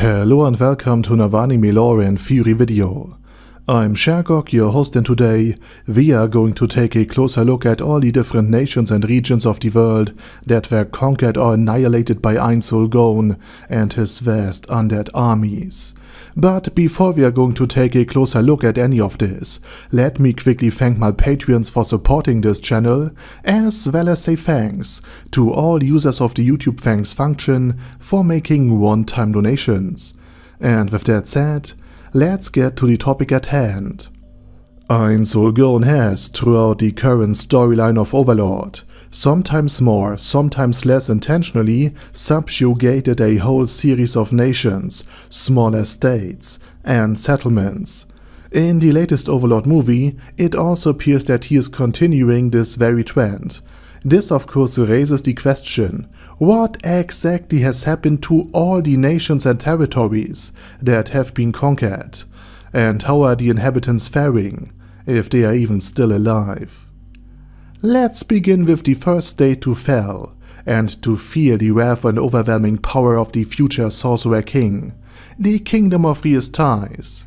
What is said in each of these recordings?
Hello and welcome to another anime lore and theory video. I'm Shergok, your host, and today we are going to take a closer look at all the different nations and regions of the world that were conquered or annihilated by Ainz Ooal Gown and his vast undead armies. But before we are going to take a closer look at any of this, let me quickly thank my Patreons for supporting this channel, as well as say thanks to all users of the YouTube thanks function for making one-time donations. And with that said, let's get to the topic at hand. Ainz Ooal Gown has, throughout the current storyline of Overlord, sometimes more, sometimes less intentionally, subjugated a whole series of nations, smaller states, and settlements. In the latest Overlord movie, it also appears that he is continuing this very trend. This of course raises the question, what exactly has happened to all the nations and territories that have been conquered? And how are the inhabitants faring, if they are even still alive? Let's begin with the first state to fall, and to feel the wrath and overwhelming power of the future Sorcerer King, the Kingdom of Re-estize.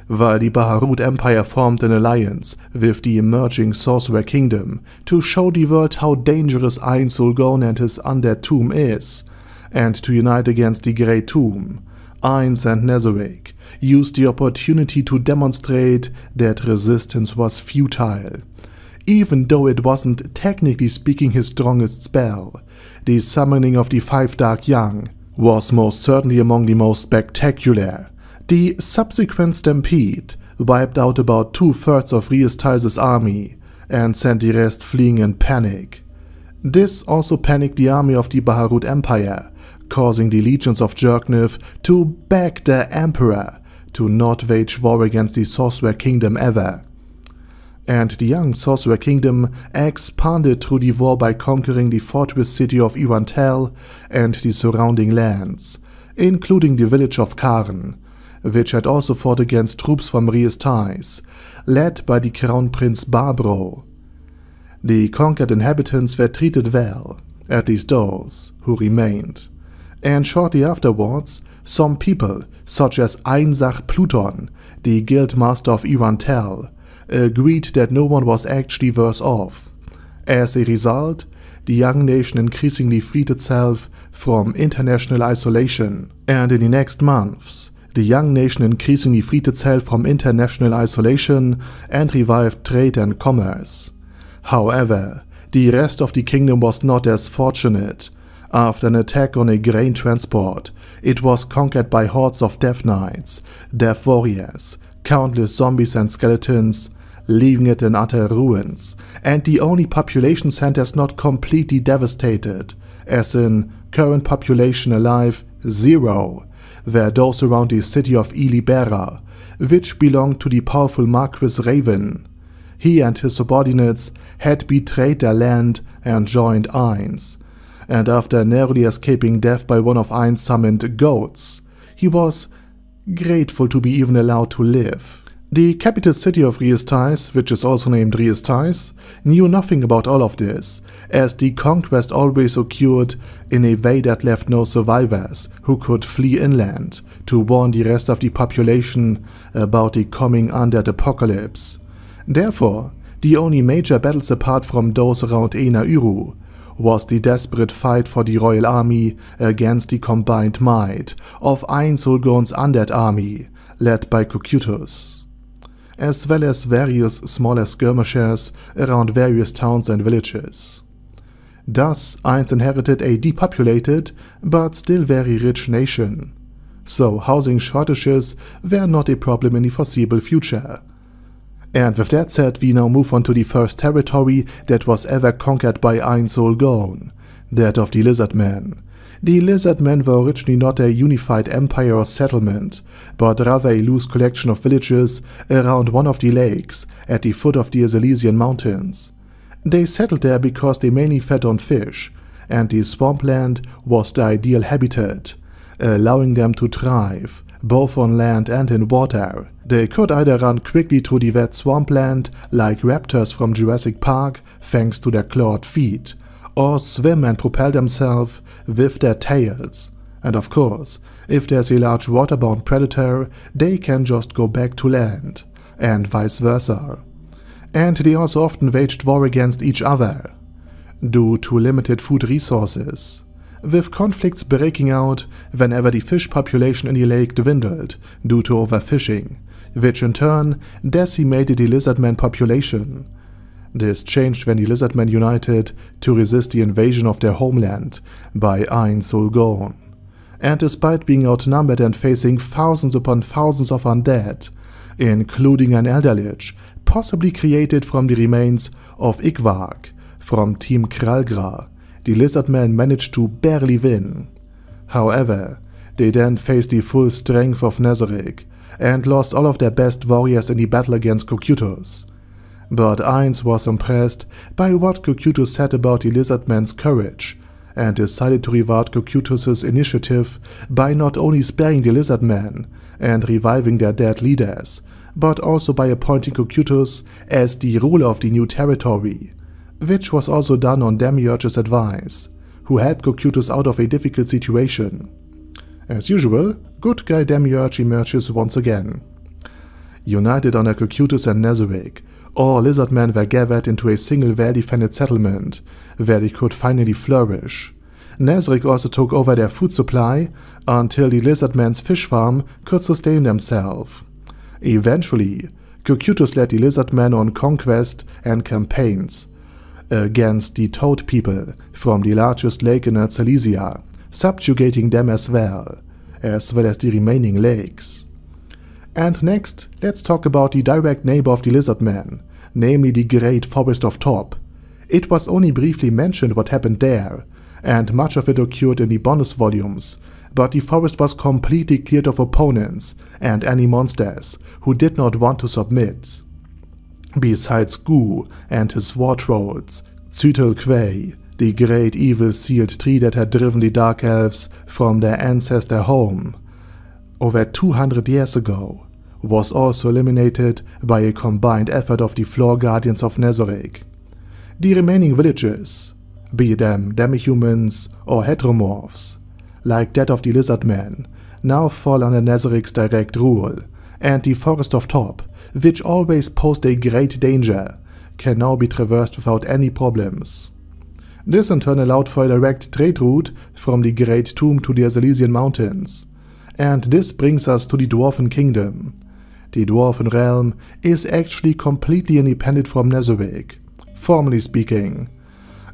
While the Baharut Empire formed an alliance with the emerging Sorcerer Kingdom to show the world how dangerous Ainz Ooal Gown and his undead tomb is, and to unite against the Great Tomb, Ainz and Nezarec used the opportunity to demonstrate that resistance was futile. Even though it wasn't technically speaking his strongest spell, the summoning of the Five Dark Young was most certainly among the most spectacular. The subsequent stampede wiped out about 2/3 of Re-estize's army and sent the rest fleeing in panic. This also panicked the army of the Baharut Empire, causing the legions of Jerknith to beg their emperor to not wage war against the Sorcerer Kingdom ever. And the young Sorcerer Kingdom expanded through the war by conquering the fortress city of Irantel and the surrounding lands, including the village of Karn, which had also fought against troops from Re-estize, led by the Crown Prince Barbro. The conquered inhabitants were treated well, at least those who remained, and shortly afterwards, some people, such as Einsach Pluton, the guildmaster of Irantel, agreed that no one was actually worse off. As a result, the young nation increasingly freed itself from international isolation, and in the next months, the young nation increasingly freed itself from international isolation and revived trade and commerce. However, the rest of the kingdom was not as fortunate. After an attack on a grain transport, it was conquered by hordes of Death Knights, Death Warriors, countless zombies and skeletons, leaving it in utter ruins, and the only population centers not completely devastated, as in current population alive 0, were those around the city of Ilibera, which belonged to the powerful Marquis Raven. He and his subordinates had betrayed their land and joined Ainz, and after narrowly escaping death by one of Ainz summoned goats, he was grateful to be even allowed to live. The capital city of Re-estize, which is also named Re-estize, knew nothing about all of this, as the conquest always occurred in a way that left no survivors who could flee inland to warn the rest of the population about the coming undead apocalypse. Therefore, the only major battles apart from those around Nauru was the desperate fight for the royal army against the combined might of Ainz Ooal Gown's undead army, led by Cocytus, as well as various smaller skirmishes around various towns and villages. Thus, Ainz inherited a depopulated but still very rich nation, so housing shortages were not a problem in the foreseeable future. And with that said, we now move on to the first territory that was ever conquered by Ainz Ooal Gown, that of the Lizardmen. The Lizardmen were originally not a unified empire or settlement, but rather a loose collection of villages around one of the lakes at the foot of the Azalesian Mountains. They settled there because they mainly fed on fish, and the swampland was the ideal habitat, allowing them to thrive, both on land and in water. They could either run quickly through the wet swampland like raptors from Jurassic Park thanks to their clawed feet, or swim and propel themselves with their tails, and of course, If there's a large waterbound predator, they can just go back to land, and vice versa. And they also often waged war against each other, due to limited food resources, with conflicts breaking out whenever the fish population in the lake dwindled due to overfishing, which in turn decimated the lizardman population. This changed when the lizardmen united to resist the invasion of their homeland by Ainz Ooal Gown. And despite being outnumbered and facing thousands upon thousands of undead, including an elder lich possibly created from the remains of Igwag from Team Kralgra, the lizardmen managed to barely win. However, they then faced the full strength of Nezarec and lost all of their best warriors in the battle against Cocytus. But Ainz was impressed by what Cocytus said about the lizardmen's courage and decided to reward Cocytus's initiative by not only sparing the lizardmen and reviving their dead leaders, but also by appointing Cocytus as the ruler of the new territory, which was also done on Demiurge's advice, who helped Cocytus out of a difficult situation. As usual, good guy Demiurge emerges once again. United under Cocytus and Nezarec, all lizardmen were gathered into a single well-defended settlement, where they could finally flourish. Nezarec also took over their food supply until the lizardmen's fish farm could sustain themselves. Eventually, Cocytus led the lizardmen on conquest and campaigns against the Toad people from the largest lake in Earth Silesia, subjugating them as well as the remaining lakes. And next, let's talk about the direct neighbor of the lizardmen, namely the Great Forest of Top. It was only briefly mentioned what happened there, and much of it occurred in the bonus volumes, but the forest was completely cleared of opponents and any monsters who did not want to submit. Besides Gu and his war trolls, Zytel Quay, the great evil sealed tree that had driven the Dark Elves from their ancestor home over 200 years ago, was also eliminated by a combined effort of the Floor Guardians of Nezarec. The remaining villages, be them demi-humans or heteromorphs, like that of the lizardmen, now fall under Nezarec's direct rule, and the Forest of Top, which always posed a great danger, can now be traversed without any problems. This in turn allowed for a direct trade route from the Great Tomb to the Silesian Mountains, and this brings us to the Dwarven Kingdom. The Dwarven Realm is actually completely independent from Nezarec, formally speaking,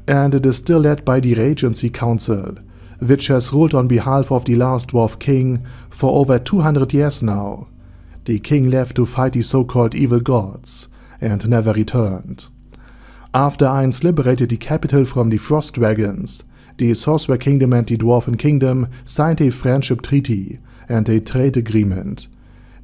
and it is still led by the Regency Council, which has ruled on behalf of the last Dwarf King for over 200 years now. The king left to fight the so-called evil gods, and never returned. After Ainz liberated the capital from the Frost Dragons, the Sorcerer Kingdom and the Dwarven Kingdom signed a friendship treaty and a trade agreement.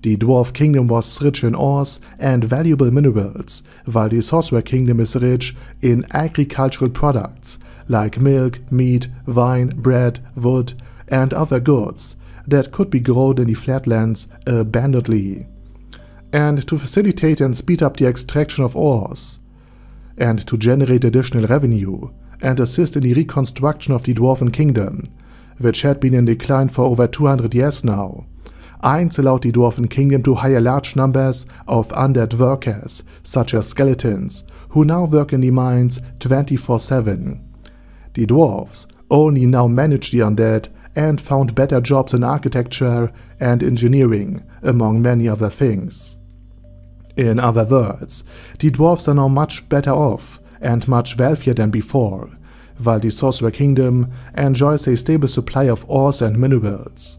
The Dwarf Kingdom was rich in ores and valuable minerals, while the Sorcerer Kingdom is rich in agricultural products like milk, meat, wine, bread, wood, and other goods that could be grown in the flatlands abundantly. And to facilitate and speed up the extraction of ores, and to generate additional revenue, and assist in the reconstruction of the Dwarven Kingdom, which had been in decline for over 200 years now, Ainz allowed the Dwarven Kingdom to hire large numbers of undead workers, such as skeletons, who now work in the mines 24/7. The dwarves only now managed the undead and found better jobs in architecture and engineering, among many other things. In other words, the dwarves are now much better off and much wealthier than before, while the Sorcerer Kingdom enjoys a stable supply of ores and minerals.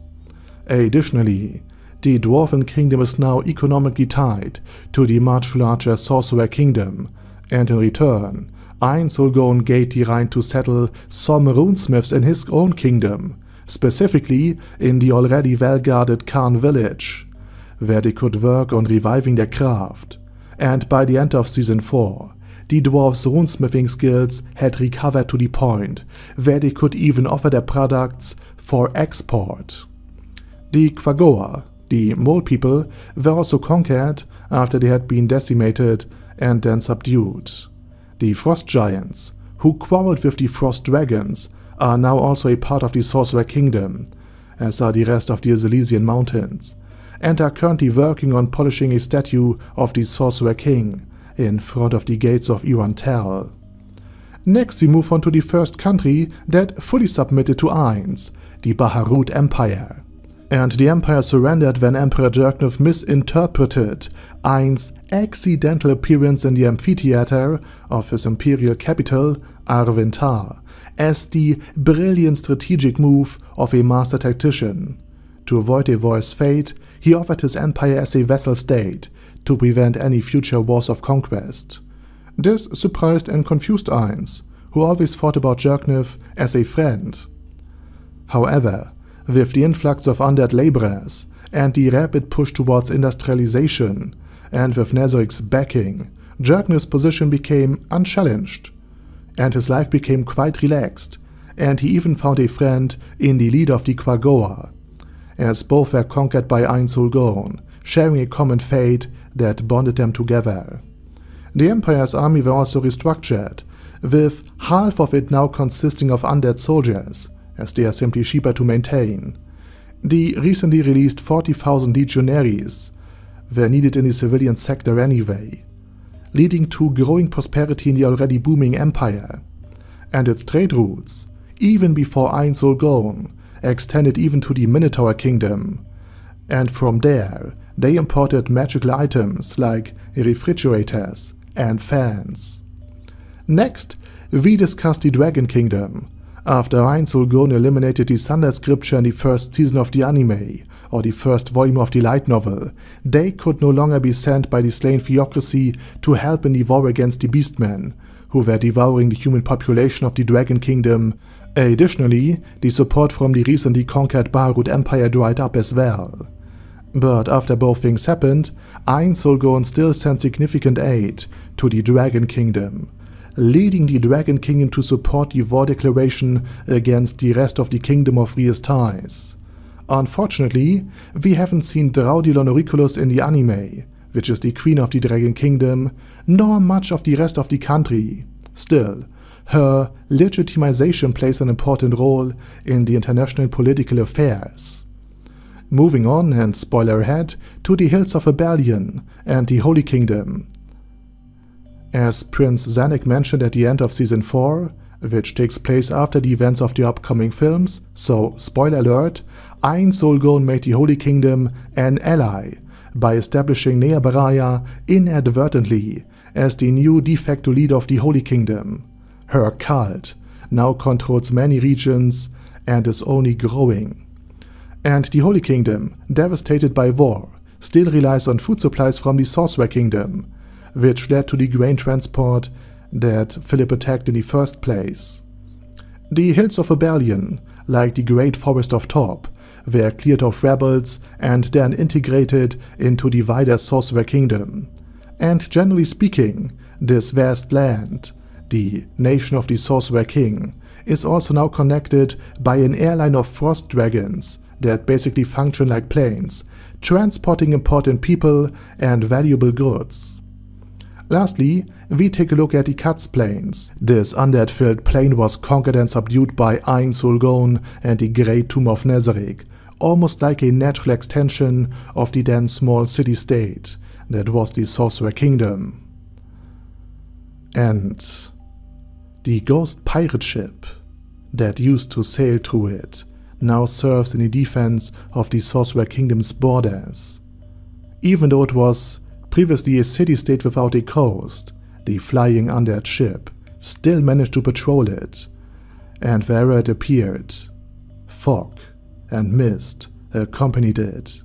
Additionally, the Dwarven Kingdom is now economically tied to the much larger Sorcerer Kingdom, and in return, Ainz Ooal Gown gave the right to settle some runesmiths in his own kingdom, specifically in the already well-guarded Khan village, where they could work on reviving their craft, and by the end of Season 4, the dwarves' runesmithing skills had recovered to the point where they could even offer their products for export. The Quagoa, the Mole People, were also conquered after they had been decimated and then subdued. The Frost Giants, who quarreled with the Frost Dragons, are now also a part of the Sorcerer Kingdom, as are the rest of the Silesian mountains, and are currently working on polishing a statue of the Sorcerer King in front of the gates of Iran-Tel. Next we move on to the first country that fully submitted to Ainz, the Baharut Empire. And the empire surrendered when Emperor Jerknov misinterpreted Ainz's accidental appearance in the amphitheater of his imperial capital, Arvintar, as the brilliant strategic move of a master tactician. To avoid a worse fate, he offered his empire as a vassal state to prevent any future wars of conquest. This surprised and confused Ainz, who always thought about Jerknov as a friend. However, with the influx of undead laborers and the rapid push towards industrialization, and with Nezaric's backing, Jerknov's position became unchallenged, and his life became quite relaxed, and he even found a friend in the leader of the Quagoa, as both were conquered by Ainz Ooal Gown, sharing a common fate that bonded them together. The Empire's army were also restructured, with half of it now consisting of undead soldiers, as they are simply cheaper to maintain. The recently released 40,000 legionaries were needed in the civilian sector anyway, leading to growing prosperity in the already booming empire. And its trade routes, even before Ainz Ooal Gown, extended even to the Minotaur Kingdom, and from there they imported magical items like refrigerators and fans. Next, we discuss the Dragon Kingdom. After Ainz Ooal Gown eliminated the Thunder Scripture in the first season of the anime, or the first volume of the light novel, they could no longer be sent by the slain theocracy to help in the war against the Beastmen, who were devouring the human population of the Dragon Kingdom. Additionally, the support from the recently conquered Baharut Empire dried up as well. But after both things happened, Ainz Ooal Gown still sent significant aid to the Dragon Kingdom, leading the Dragon Kingdom to support the war declaration against the rest of the Kingdom of re-estize. Unfortunately, we haven't seen Draudilon Auriculus in the anime, which is the queen of the Dragon Kingdom, nor much of the rest of the country. Still, her legitimization plays an important role in the international political affairs. Moving on, and spoiler ahead, to the Hills of Rebellion and the Holy Kingdom. As Prince Zanuck mentioned at the end of Season 4, which takes place after the events of the upcoming films, so spoiler alert, Ainz Ooal Gown made the Holy Kingdom an ally by establishing Nea Baraya inadvertently as the new de facto leader of the Holy Kingdom. Her cult now controls many regions and is only growing. And the Holy Kingdom, devastated by war, still relies on food supplies from the Sorcerer Kingdom, which led to the grain transport that Philip attacked in the first place. The Hills of Rebellion, like the Great Forest of Top, were cleared of rebels and then integrated into the wider Sorcerer Kingdom. And generally speaking, this vast land, the Nation of the Sorcerer King, is also now connected by an airline of frost dragons that basically function like planes, transporting important people and valuable goods. Lastly, we take a look at the Katz Plains. This undead-filled plain was conquered and subdued by Ainz Ooal Gown and the Great Tomb of Nezaric, almost like a natural extension of the then small city-state that was the Sorcerer Kingdom. And the ghost pirate ship that used to sail through it now serves in the defense of the Sorcerer Kingdom's borders. Even though it was previously a city-state without a coast, the flying undead ship still managed to patrol it, and wherever it appeared, fog and mist accompanied it.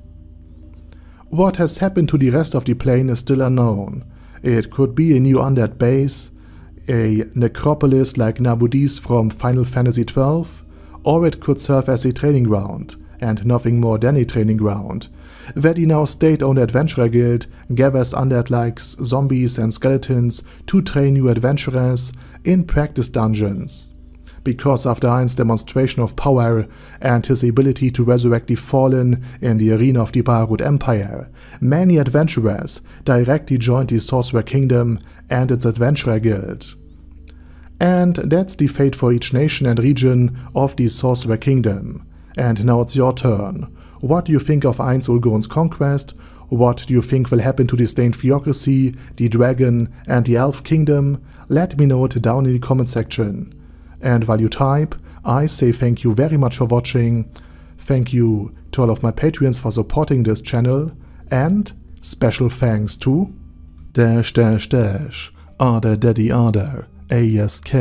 What has happened to the rest of the plain is still unknown. It could be a new undead base, a necropolis like Nabudis from Final Fantasy XII, or it could serve as a training ground, and nothing more than a training ground, where the now state-owned adventurer guild gathers undead like zombies and skeletons to train new adventurers in practice dungeons. Because after Ainz's demonstration of power and his ability to resurrect the fallen in the arena of the Baharut Empire, many adventurers directly joined the Sorcerer Kingdom and its adventurer guild. And that's the fate for each nation and region of the Sorcerer Kingdom, And now it's your turn. What do you think of Ainz Ooal Gown's conquest? What do you think will happen to the stained theocracy, the dragon, and the elf kingdom? Let me know it down in the comment section. And while you type, I say thank you very much for watching. Thank you to all of my Patreons for supporting this channel. And special thanks to Ader Daddy Ader, ASK,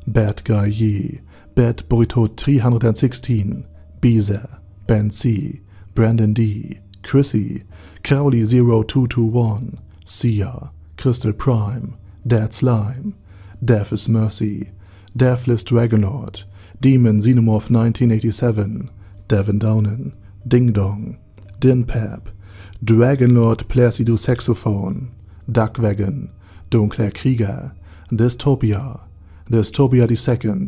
Bad Guy Ye, Bad Burrito 316, Beezer, Ben C, Brandon D, Chrissy, Crowley 0221, Sia, Crystal Prime, Dead Slime, Death is Mercy, Deathless Dragonlord, Demon Xenomorph 1987, Devin Downen, Ding Dong, Din Pep, Dragonlord Placido Saxophone, Duckwagon, Dunkler Krieger, Dystopia II,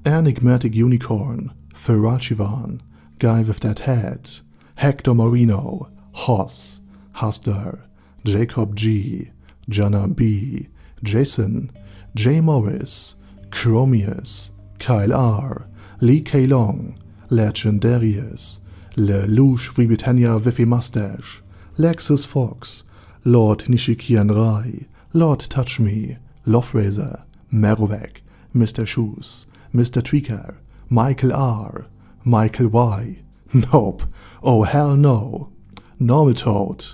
Enigmatic Unicorn, Ferachivan, Guy with That Head, Hector Moreno, Hoss, Husder, Jacob G, Jana B, Jason, J. Morris, Chromius, Kyle R, Lee K. Long, Legendarius, Lelouch Britannia with a Mustache, Lexus Fox, Lord Nishikian Rai, Lord Touch Me, Loverazor, Merovec, Mr. Shoes, Mr. Tweaker, Michael R, Michael Y, Nope, oh hell no, Normal Toad,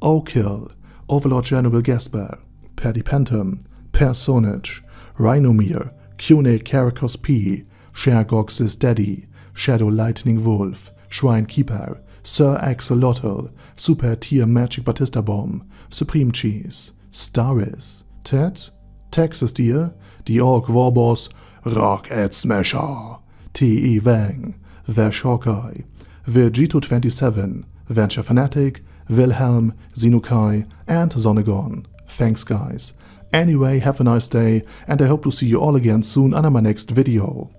O'Kill, Overlord General Gasper, Paddy Pentum, Personage, Rhinomere, Cune Caracos P, Shergox's Daddy, Shadow Lightning Wolf, Shrine Keeper, Sir Axolotl, Super Tier Magic Batista Bomb, Supreme Cheese, Staris, Ted, Texas Deer, The Orc Warboss, Rocket Smasher, T.E. Wang, Vash Hawkeye, Vegito27, Venture Fanatic, Wilhelm, Xenukai, and Zonegon. Thanks guys. Anyway, have a nice day, and I hope to see you all again soon on my next video.